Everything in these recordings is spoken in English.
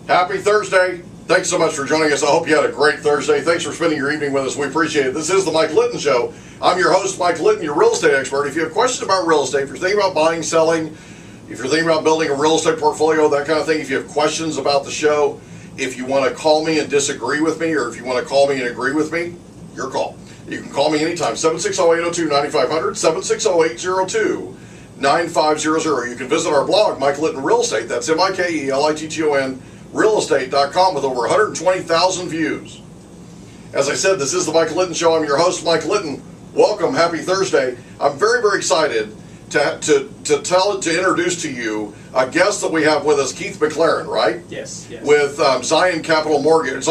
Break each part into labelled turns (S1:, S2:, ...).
S1: Happy Thursday. Thanks so much for joining us. I hope you had a great Thursday. Thanks for spending your evening with us. We appreciate it. This is the Mike Litton Show. I'm your host, Mike Litton, your real estate expert. If you have questions about real estate, if you're thinking about buying, selling, if you're thinking about building a real estate portfolio, that kind of thing, if you have questions about the show, if you want to call me and disagree with me, or if you want to call me and agree with me, your call. You can call me anytime, 760-802-9500, 760-802-9500. You can visit our blog, Mike Litton Real Estate. That's MIKELITTON realestate.com with over 120,000 views. As I said, this is the Mike Litton Show. I'm your host, Mike Litton. Welcome. Happy Thursday. I'm very, very excited to introduce to you a guest that we have with us, Keith McLaren, right?
S2: Yes.
S1: With Zion Commercial Mortgage,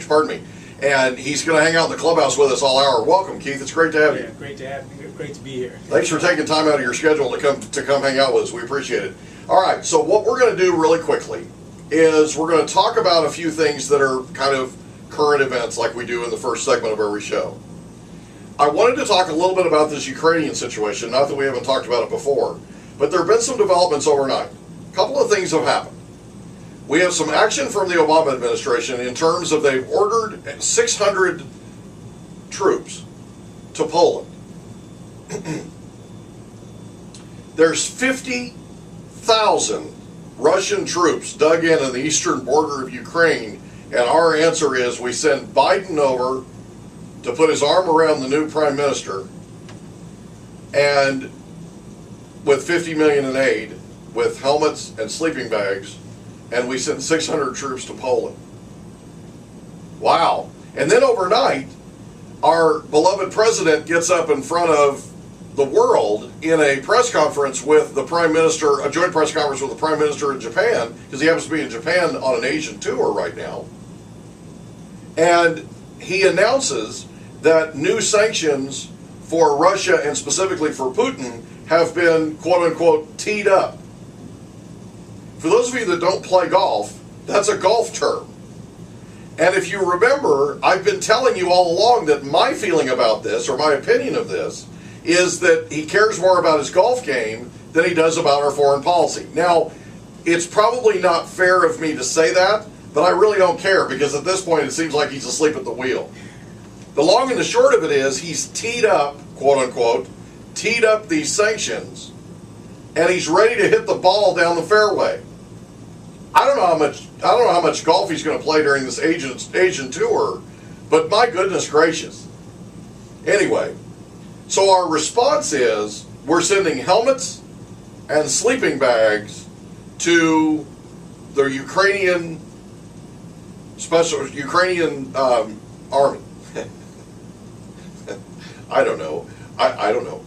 S1: pardon me. And he's going to hang out in the clubhouse with us all hour. Welcome, Keith. It's great to have you.
S2: Great to have you. Great to be here.
S1: Thanks for taking time out of your schedule to come hang out with us. We appreciate it. All right, so what we're going to do really quickly is we're going to talk about a few things that are kind of current events like we do in the first segment of every show. I wanted to talk a little bit about this Ukrainian situation, not that we haven't talked about it before, but there have been some developments overnight. A couple of things have happened. We have some action from the Obama administration in terms of they've ordered 600 troops to Poland. There's 50,000 Russian troops dug in on the eastern border of Ukraine, and our answer is we send Biden over to put his arm around the new prime minister, and with $50 million in aid, with helmets and sleeping bags, and we sent 600 troops to Poland. Wow. And then overnight, our beloved president gets up in front of the world in a press conference with the prime minister, a joint press conference with the prime minister in Japan, because he happens to be in Japan on an Asian tour right now. And he announces that new sanctions for Russia and specifically for Putin have been, quote unquote, teed up. For those of you that don't play golf, that's a golf term. And if you remember, I've been telling you all along that my feeling about this, or my opinion of this, is that he cares more about his golf game than he does about our foreign policy. Now, it's probably not fair of me to say that, but I really don't care, because at this point it seems like he's asleep at the wheel. The long and the short of it is he's teed up, quote unquote, teed up these sanctions, and he's ready to hit the ball down the fairway. I don't know how much golf he's going to play during this Asian tour, but my goodness gracious. Anyway, so our response is we're sending helmets and sleeping bags to the Ukrainian army. I don't know. I don't know.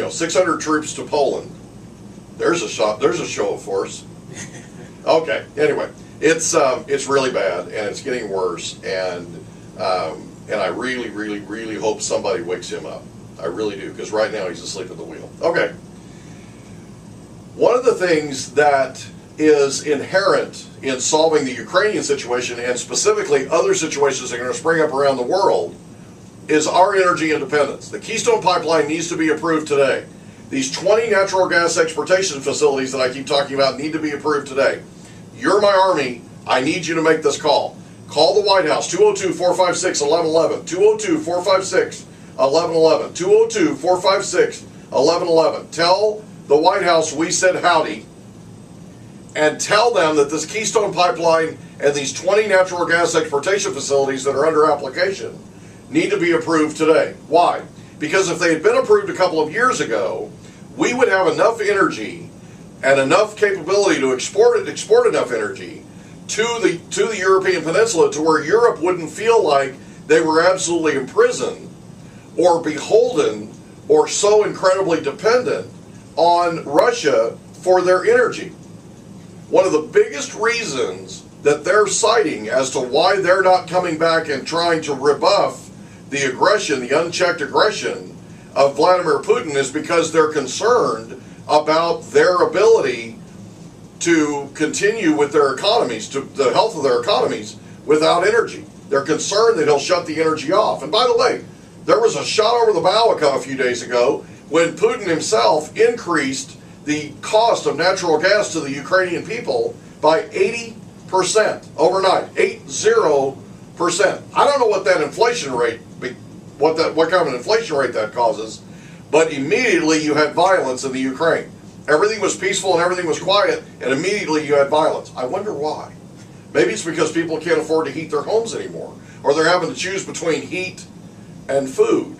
S1: 600 troops to Poland. There's a show of force. Okay. Anyway, it's really bad, and it's getting worse, and I really, really, really hope somebody wakes him up. I really do, because right now he's asleep at the wheel. Okay. One of the things that is inherent in solving the Ukrainian situation, and specifically other situations that are going to spring up around the world, is our energy independence. The Keystone Pipeline needs to be approved today. These 20 natural gas exportation facilities that I keep talking about need to be approved today. You're my Army. I need you to make this call. Call the White House, 202-456-1111, 202-456-1111, 202-456-1111. Tell the White House we said howdy, and tell them that this Keystone Pipeline and these 20 natural gas exportation facilities that are under application need to be approved today. Why? Because if they had been approved a couple of years ago, we would have enough energy and enough capability to export enough energy to the European peninsula to where Europe wouldn't feel like they were absolutely imprisoned or beholden or so incredibly dependent on Russia for their energy. One of the biggest reasons that they're citing as to why they're not coming back and trying to rebuff the aggression, the unchecked aggression of Vladimir Putin, is because they're concerned about their ability to continue with their economies, to the health of their economies without energy. They're concerned that he'll shut the energy off. And by the way, there was a shot over the bow a few days ago when Putin himself increased the cost of natural gas to the Ukrainian people by 80%. 8% overnight. 80%. I don't know what that inflation rate, what kind of an inflation rate that causes, but immediately you had violence in the Ukraine. Everything was peaceful and everything was quiet, and immediately you had violence. I wonder why. Maybe it's because people can't afford to heat their homes anymore, or they're having to choose between heat and food.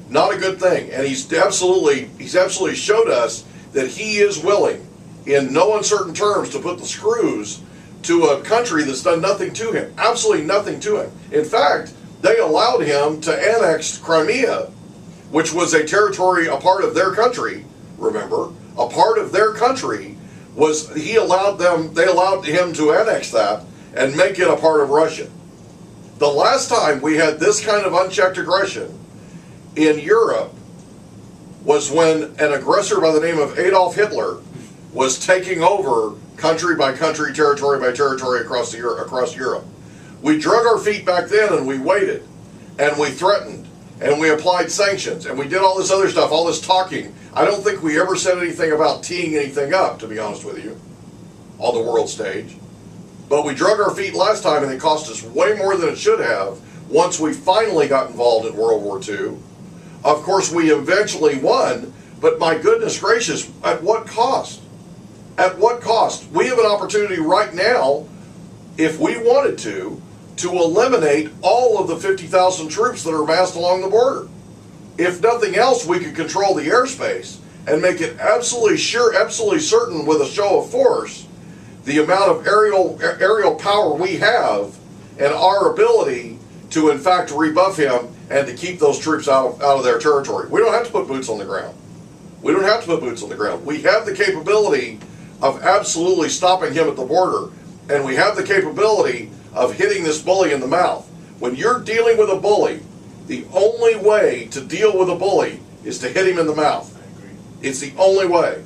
S1: Not a good thing. And he's absolutely showed us that he is willing, in no uncertain terms, to put the screws to a country that's done nothing to him. Absolutely nothing to him. In fact, they allowed him to annex Crimea, which was a territory, a part of their country, remember, a part of their country was, they allowed him to annex that and make it a part of Russia. The last time we had this kind of unchecked aggression in Europe was when an aggressor by the name of Adolf Hitler was taking over country by country, territory by territory across Europe. We drug our feet back then and we waited and we threatened and we applied sanctions and we did all this other stuff, all this talking. I don't think we ever said anything about teeing anything up, to be honest with you, on the world stage. But we drug our feet last time and it cost us way more than it should have once we finally got involved in World War II. Of course, we eventually won, but my goodness gracious, at what cost? At what cost? We have an opportunity right now, if we wanted to eliminate all of the 50,000 troops that are massed along the border. If nothing else, we could control the airspace and make it absolutely sure, absolutely certain with a show of force, the amount of aerial power we have and our ability to in fact rebuff him and to keep those troops out of their territory. We don't have to put boots on the ground. We don't have to put boots on the ground. We have the capability of absolutely stopping him at the border, and we have the capability of hitting this bully in the mouth. When you're dealing with a bully, the only way to deal with a bully is to hit him in the mouth. It's the only way.